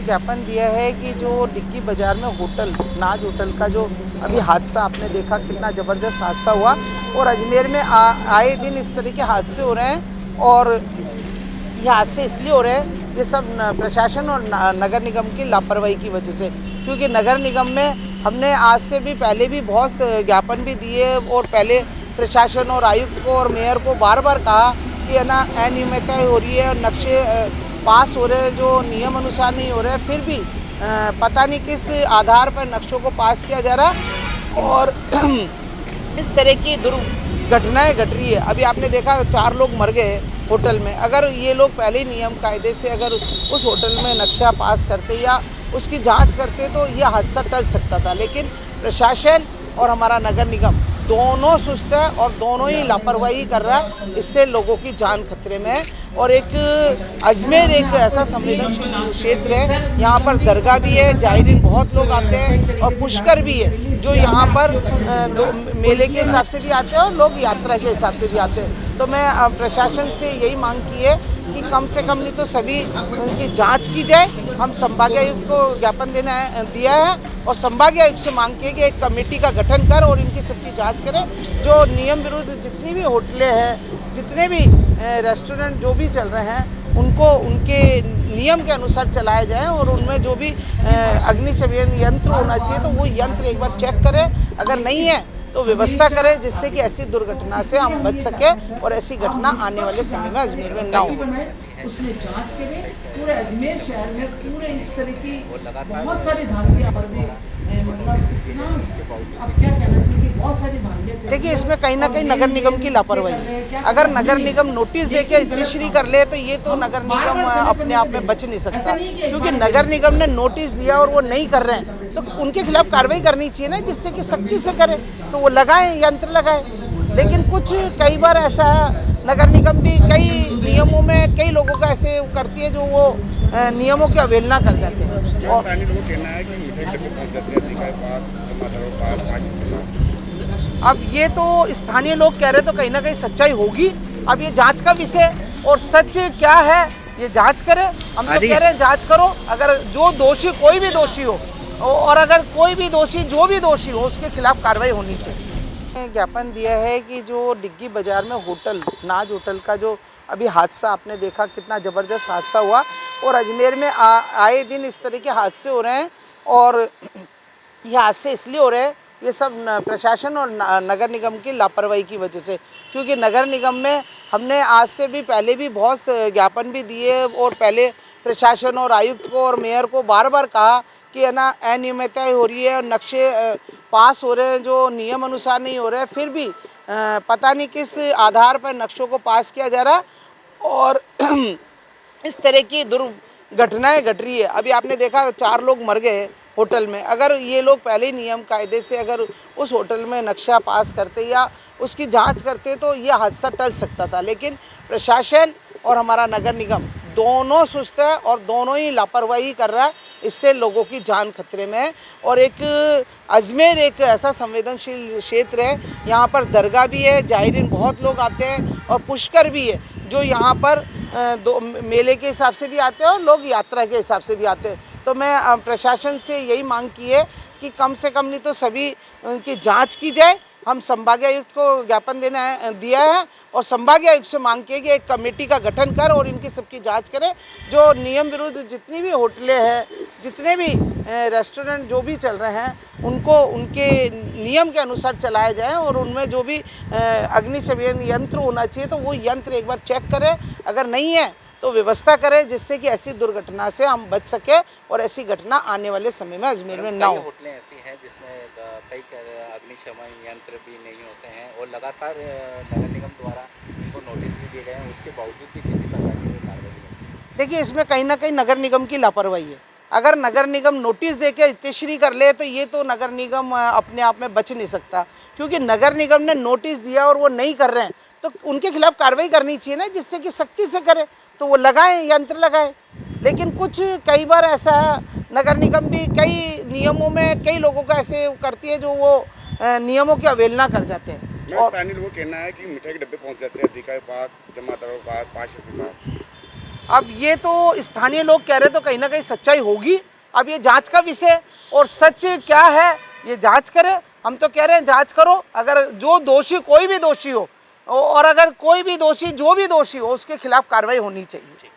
ज्ञापन दिया है कि जो डिग्गी बाज़ार में होटल नाज होटल का जो अभी हादसा आपने देखा, कितना ज़बरदस्त हादसा हुआ। और अजमेर में आए दिन इस तरह के हादसे हो रहे हैं। और ये हादसे इसलिए हो रहे हैं, ये सब प्रशासन और नगर निगम की लापरवाही की वजह से। क्योंकि नगर निगम में हमने आज से भी पहले भी बहुत ज्ञापन भी दिए और पहले प्रशासन और आयुक्त को और मेयर को बार बार कहा कि है ना अनियमितताएं हो रही है और नक्शे पास हो रहे हैं जो नियम अनुसार नहीं हो रहे हैं। फिर भी पता नहीं किस आधार पर नक्शों को पास किया जा रहा और इस तरह की दुर्घटनाएं घट रही है। अभी आपने देखा 4 लोग मर गए होटल में। अगर ये लोग पहले ही नियम कायदे से अगर उस होटल में नक्शा पास करते या उसकी जांच करते तो ये हादसा टल सकता था। लेकिन प्रशासन और हमारा नगर निगम दोनों सुस्त है और दोनों ही लापरवाही कर रहा है। इससे लोगों की जान खतरे में है। और एक अजमेर एक ऐसा संवेदनशील क्षेत्र है, यहाँ पर दरगाह भी है, जायरीन बहुत लोग आते हैं और पुष्कर भी है जो यहाँ पर मेले के हिसाब से भी आते हैं और लोग यात्रा के हिसाब से भी आते हैं। तो मैं प्रशासन से यही मांग की है कि कम से कम नहीं तो सभी उनकी जांच की जाए। हम संभागीय आयुक्त को ज्ञापन दिया है और संभागीय आयुक्त से मांग की है कि एक कमेटी का गठन कर और इनकी सबकी जांच करें। जो नियम विरुद्ध जितनी भी होटलें हैं, जितने भी रेस्टोरेंट जो भी चल रहे हैं, उनको उनके नियम के अनुसार चलाया जाए और उनमें जो भी अग्निशमन यंत्र होना चाहिए तो वो यंत्र एक बार चेक करें। अगर नहीं है तो व्यवस्था करें जिससे कि ऐसी दुर्घटना से हम बच सके और ऐसी घटना आने वाले समय में अजमेर में ना हो। उसमें जांच करें। पूरे अजमेर शहर में पूरे इस तरह की बहुत सारी धांधियाँ बढ़ गई, मतलब अब क्या कहना चाहिए कि बहुत सारी धांधियाँ। देखिए, इसमें कहीं ना कहीं नगर निगम की लापरवाही है। अगर नगर निगम नोटिस देके इतिश्री कर ले तो ये तो नगर निगम अपने आप में बच नहीं सकता। क्योंकि नगर निगम ने नोटिस दिया और वो नहीं कर रहे हैं तो उनके खिलाफ कार्रवाई करनी चाहिए ना, जिससे कि सख्ती से करें। तो वो लगाएं, यंत्र लगाएं। लेकिन कुछ कई बार ऐसा है, नगर निगम भी कई नियमों में कई लोगों का ऐसे करती है जो वो नियमों की अवहेलना कर जाते हैं। और अब ये तो स्थानीय लोग कह रहे तो कहीं ना कहीं सच्चाई होगी। अब ये जांच का विषय और सच क्या है ये जांच करें। हम तो कह रहे हैं जांच करो। अगर जो दोषी कोई भी दोषी हो और अगर कोई भी दोषी जो भी दोषी हो उसके खिलाफ कार्रवाई होनी चाहिए। ज्ञापन दिया है कि जो डिग्गी बाज़ार में होटल नाज होटल का जो अभी हादसा आपने देखा, कितना ज़बरदस्त हादसा हुआ। और अजमेर में आए दिन इस तरह के हादसे हो रहे हैं। और ये हादसे इसलिए हो रहे हैं, ये सब प्रशासन और नगर निगम की लापरवाही की वजह से। क्योंकि नगर निगम में हमने आज से भी पहले भी बहुत ज्ञापन भी दिए और पहले प्रशासन और आयुक्त को और मेयर को बार बार कहा कि है ना अनियमितताएं हो रही है और नक्शे पास हो रहे हैं जो नियम अनुसार नहीं हो रहे हैं। फिर भी पता नहीं किस आधार पर नक्शों को पास किया जा रहा और इस तरह की दुर्घटनाएं घट रही है। अभी आपने देखा 4 लोग मर गए होटल में। अगर ये लोग पहले ही नियम कायदे से अगर उस होटल में नक्शा पास करते या उसकी जांच करते तो ये हादसा टल सकता था। लेकिन प्रशासन और हमारा नगर निगम दोनों सुस्त है और दोनों ही लापरवाही कर रहा है। इससे लोगों की जान खतरे में है। और एक अजमेर एक ऐसा संवेदनशील क्षेत्र है, यहाँ पर दरगाह भी है, जायरीन बहुत लोग आते हैं और पुष्कर भी है जो यहाँ पर मेले के हिसाब से भी आते हैं और लोग यात्रा के हिसाब से भी आते हैं। तो मैं प्रशासन से यही मांग की है कि कम से कम नहीं तो सभी उनकी जांच की जाए। हम संभागीय आयुक्त को ज्ञापन दिया है और संभागीय आयुक्त से मांग की है कि एक कमेटी का गठन कर और इनकी सबकी जांच करें। जो नियम विरुद्ध जितनी भी होटलें हैं, जितने भी रेस्टोरेंट जो भी चल रहे हैं, उनको उनके नियम के अनुसार चलाया जाए और उनमें जो भी अग्निशमन यंत्र होना चाहिए तो वो यंत्र एक बार चेक करें। अगर नहीं है तो व्यवस्था करें जिससे कि ऐसी दुर्घटना से हम बच सके और ऐसी घटना आने वाले समय में अजमेर में ना हो। होटलें ऐसी हैं जिसमें कई अग्निशमन यंत्र भी नहीं होते हैं और लगातार नगर निगम द्वारा इनको नोटिस भी दिए गए हैं, उसके बावजूद भी किसी प्रकार की कोई कार्रवाई नहीं। देखिए, इसमें कहीं ना कहीं नगर निगम की लापरवाही है। अगर नगर निगम नोटिस देके इतिश्री कर ले तो ये तो नगर निगम अपने आप में बच नहीं सकता। क्योंकि नगर निगम ने नोटिस दिया और वो नहीं कर रहे हैं तो उनके खिलाफ कार्रवाई करनी चाहिए ना, जिससे कि सख्ती से करें। तो वो लगाएं, यंत्र लगाएं। लेकिन कुछ कई बार ऐसा है, नगर निगम भी कई नियमों में कई लोगों का ऐसे करती है जो वो नियमों की अवहेलना कर जाते हैं। और वो कहना है कि मिठाई के डब्बे पहुंच जाते हैं अधिकारी पास, जमादारों पास, पास। अब ये तो स्थानीय लोग कह रहे तो कहीं ना कहीं सच्चाई होगी। अब ये जांच का विषय और सच क्या है ये जांच करे। हम तो कह रहे हैं जांच करो, अगर जो दोषी कोई भी दोषी हो और अगर कोई भी दोषी जो भी दोषी हो उसके खिलाफ कार्रवाई होनी चाहिए।